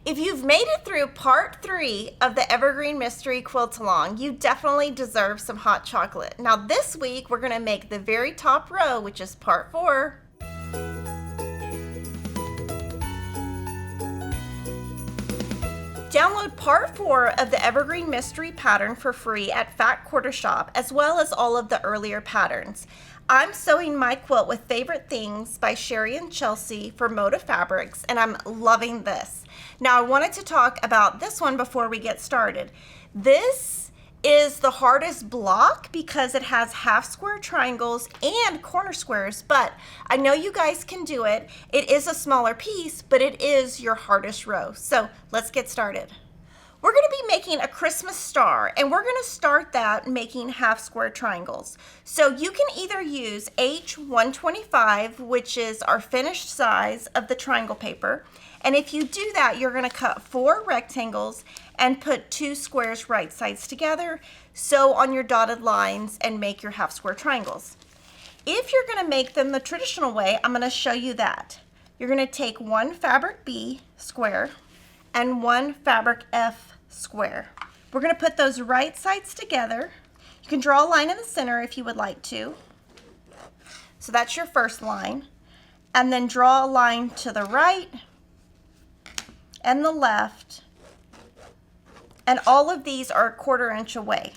If you've made it through part 3 of the Evergreen Mystery Quilt Along, you definitely deserve some hot chocolate. Now this week, we're gonna make the very top row, which is part 4. Download part 4 of the Evergreen Mystery pattern for free at Fat Quarter Shop, as well as all of the earlier patterns. I'm sewing my quilt with Favorite Things by Sherry and Chelsea for Moda Fabrics, and I'm loving this. Now I wanted to talk about this one before we get started. This is the hardest block because it has half square triangles and corner squares, but I know you guys can do it. It is a smaller piece, but it is your hardest row. So let's get started. We're going to be making a Christmas star, and we're going to start that making half square triangles. So you can either use H125, which is our finished size of the triangle paper, and if you do that, you're going to cut 4 rectangles and put 2 squares right sides together, sew on your dotted lines, and make your half square triangles. If you're going to make them the traditional way, I'm going to show you that. You're going to take 1 fabric B square and 1 fabric F square. We're going to put those right sides together. You can draw a line in the center if you would like to. So that's your first line. And then draw a line to the right and the left. And all of these are 1/4 inch away.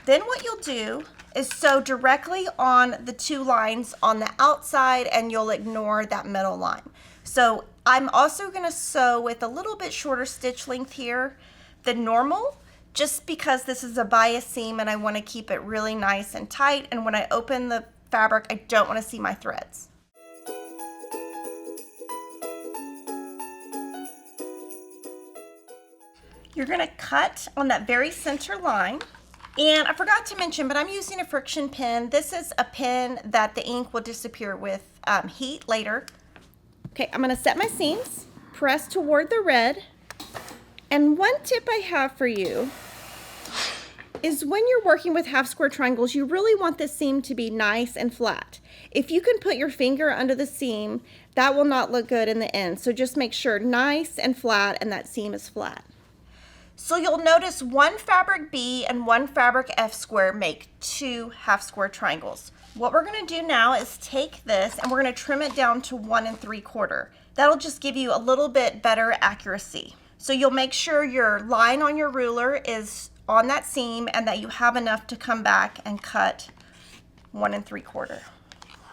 Then what you'll do is sew directly on the 2 lines on the outside, and you'll ignore that middle line. So I'm also going to sew with a little bit shorter stitch length here than normal, just because this is a bias seam and I want to keep it really nice and tight, and when I open the fabric I don't want to see my threads. You're going to cut on that very center line. And I forgot to mention, but I'm using a friction pen. This is a pen that the ink will disappear with heat later. Okay, I'm going to set my seams, press toward the red. And one tip I have for you is when you're working with half square triangles, you really want the seam to be nice and flat. If you can put your finger under the seam, that will not look good in the end. So just make sure nice and flat, and that seam is flat. So you'll notice 1 fabric B and 1 fabric F square make 2 half square triangles. What we're going to do now is take this and we're going to trim it down to 1 3/4. That'll just give you a little bit better accuracy. So you'll make sure your line on your ruler is on that seam and that you have enough to come back and cut 1 3/4.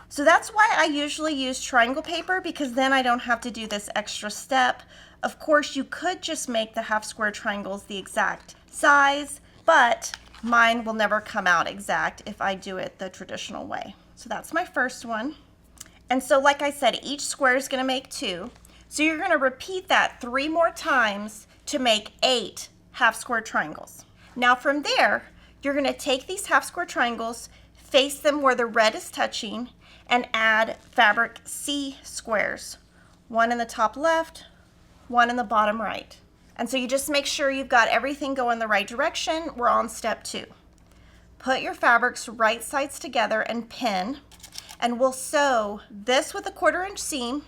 So that's why I usually use triangle paper, because then I don't have to do this extra step. Of course, you could just make the half square triangles the exact size, but mine will never come out exact if I do it the traditional way. So that's my first one. And so like I said, each square is going to make 2. So you're going to repeat that 3 more times to make 8 half square triangles. Now from there, you're going to take these half square triangles, face them where the red is touching, and add fabric C squares. 1 in the top left, 1 in the bottom right. And so you just make sure you've got everything going the right direction. We're on step 2. Put your fabrics right sides together and pin, and we'll sew this with a 1/4 inch seam,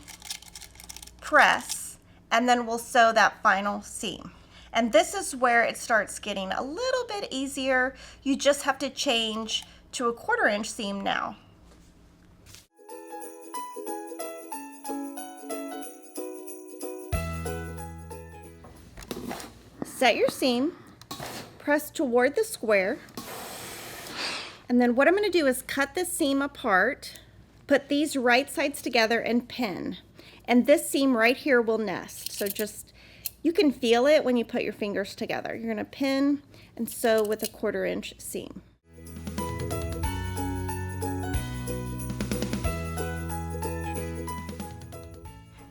press, and then we'll sew that final seam. And this is where it starts getting a little bit easier. You just have to change to a 1/4 inch seam now. Set your seam, press toward the square, and then what I'm going to do is cut this seam apart, put these right sides together and pin. And this seam right here will nest. So just, you can feel it when you put your fingers together. You're going to pin and sew with a 1/4 inch seam.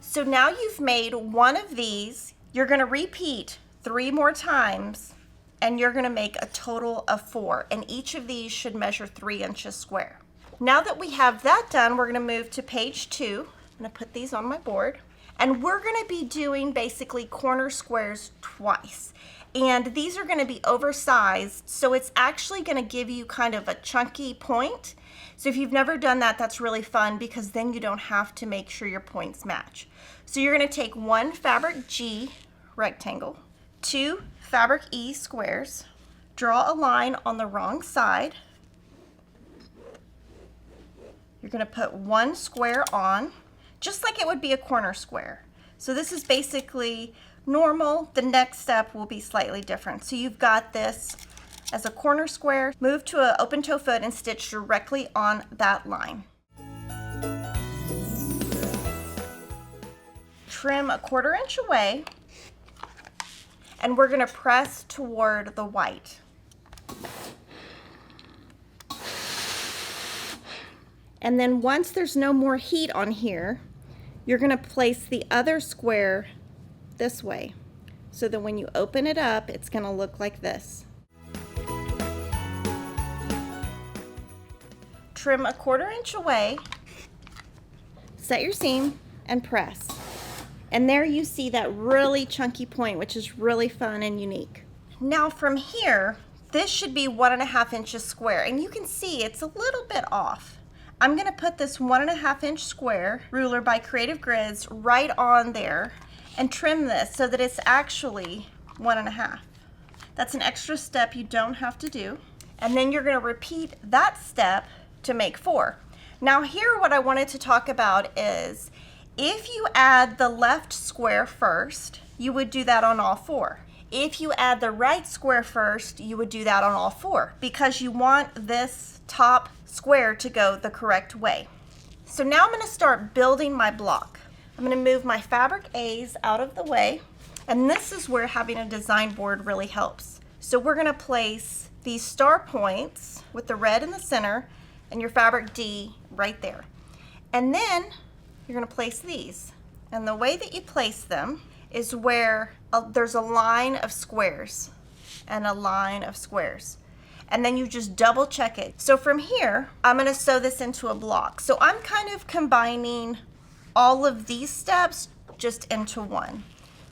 So now you've made 1 of these. You're going to repeat 3 more times, and you're going to make a total of 4, and each of these should measure 3 inches square. Now that we have that done, we're going to move to page 2. I'm going to put these on my board, and we're going to be doing basically corner squares twice. And these are going to be oversized, so it's actually going to give you kind of a chunky point. So if you've never done that, that's really fun, because then you don't have to make sure your points match. So you're going to take 1 fabric G rectangle, 2 fabric E squares, draw a line on the wrong side. You're going to put 1 square on, just like it would be a corner square. So this is basically normal. The next step will be slightly different. So you've got this as a corner square, move to an open toe foot and stitch directly on that line. Trim a 1/4 inch away, and we're going to press toward the white. And then once there's no more heat on here, you're going to place the other square this way, so that when you open it up, it's going to look like this. Trim a 1/4 inch away, set your seam, and press. And there you see that really chunky point, which is really fun and unique. Now from here, this should be 1.5 inches square, and you can see it's a little bit off. I'm going to put this 1.5 inch square ruler by Creative Grids right on there and trim this so that it's actually 1.5. That's an extra step you don't have to do. And then you're going to repeat that step to make 4. Now here what I wanted to talk about is if you add the left square first, you would do that on all 4. If you add the right square first, you would do that on all 4 because you want this top square to go the correct way. So now I'm going to start building my block. I'm going to move my fabric A's out of the way, and this is where having a design board really helps. So we're going to place these star points with the red in the center and your fabric D right there. And then you're going to place these. And the way that you place them is where there's a line of squares and a line of squares. And then you just double check it. So from here, I'm going to sew this into a block. So I'm kind of combining all of these steps just into one.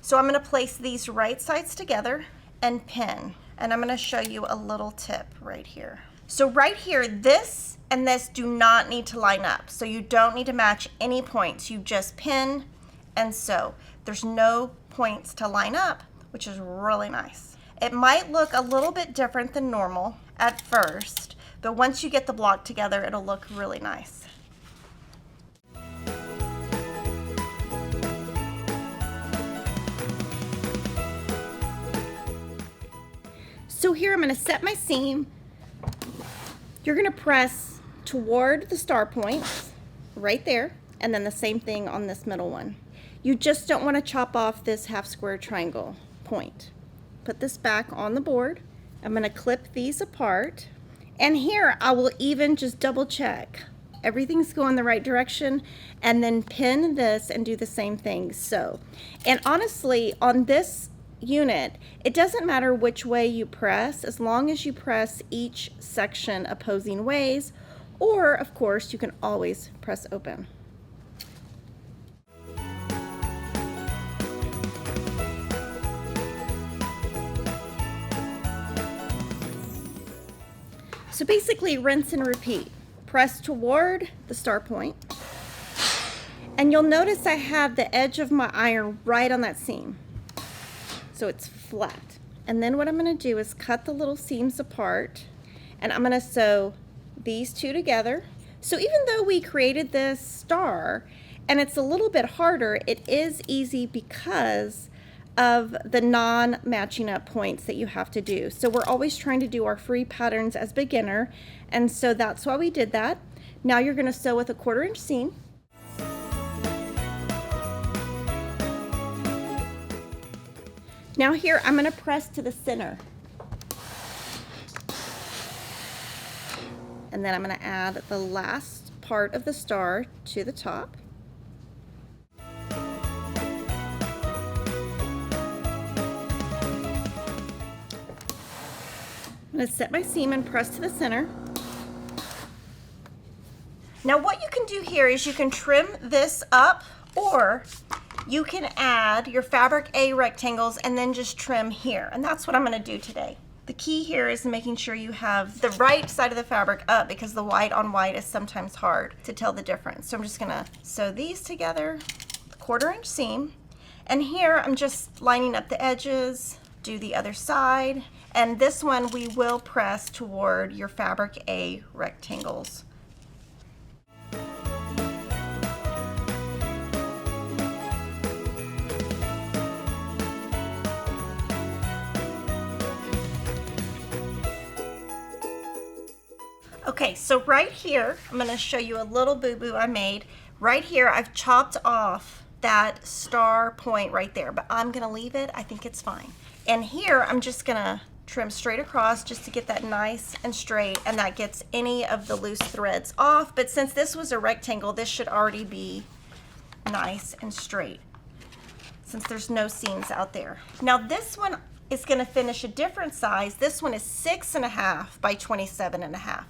So I'm going to place these right sides together and pin. And I'm going to show you a little tip right here. So right here, this and this do not need to line up. So you don't need to match any points. You just pin and sew. There's no points to line up, which is really nice. It might look a little bit different than normal at first, but once you get the block together, it'll look really nice. So here I'm going to set my seam. You're going to press toward the star points right there, and then the same thing on this middle one. You just don't want to chop off this half square triangle point. Put this back on the board. I'm going to clip these apart, and here I will even just double check everything's going the right direction, and then pin this and do the same thing. So, and honestly, on this unit, it doesn't matter which way you press, as long as you press each section opposing ways, or of course you can always press open. So basically rinse and repeat. Press toward the star point, and you'll notice I have the edge of my iron right on that seam, so it's flat. And then what I'm going to do is cut the little seams apart, and I'm going to sew these two together. So even though we created this star and it's a little bit harder, it is easy because of the non-matching up points that you have to do. So we're always trying to do our free patterns as beginner, and so that's why we did that. Now you're going to sew with a 1/4 inch seam. Now here I'm going to press to the center. And then I'm going to add the last part of the star to the top. I'm going to set my seam and press to the center. Now what you can do here is you can trim this up, or you can add your fabric A rectangles and then just trim here. And that's what I'm going to do today. The key here is making sure you have the right side of the fabric up, because the white on white is sometimes hard to tell the difference. So I'm just going to sew these together, 1/4 inch seam, And here I'm just lining up the edges, do the other side, and this one we will press toward your fabric A rectangles. Okay, so right here, I'm going to show you a little boo-boo I made. Right here, I've chopped off that star point right there, but I'm going to leave it. I think it's fine. And here, I'm just going to trim straight across just to get that nice and straight, and that gets any of the loose threads off. But since this was a rectangle, this should already be nice and straight since there's no seams out there. Now this one is going to finish a different size. This one is 6.5 by 27.5.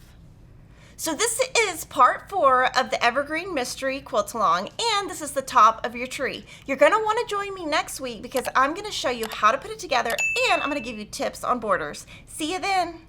So this is part 4 of the Evergreen Mystery Quilt Along, and this is the top of your tree. You're going to want to join me next week because I'm going to show you how to put it together, and I'm going to give you tips on borders. See you then.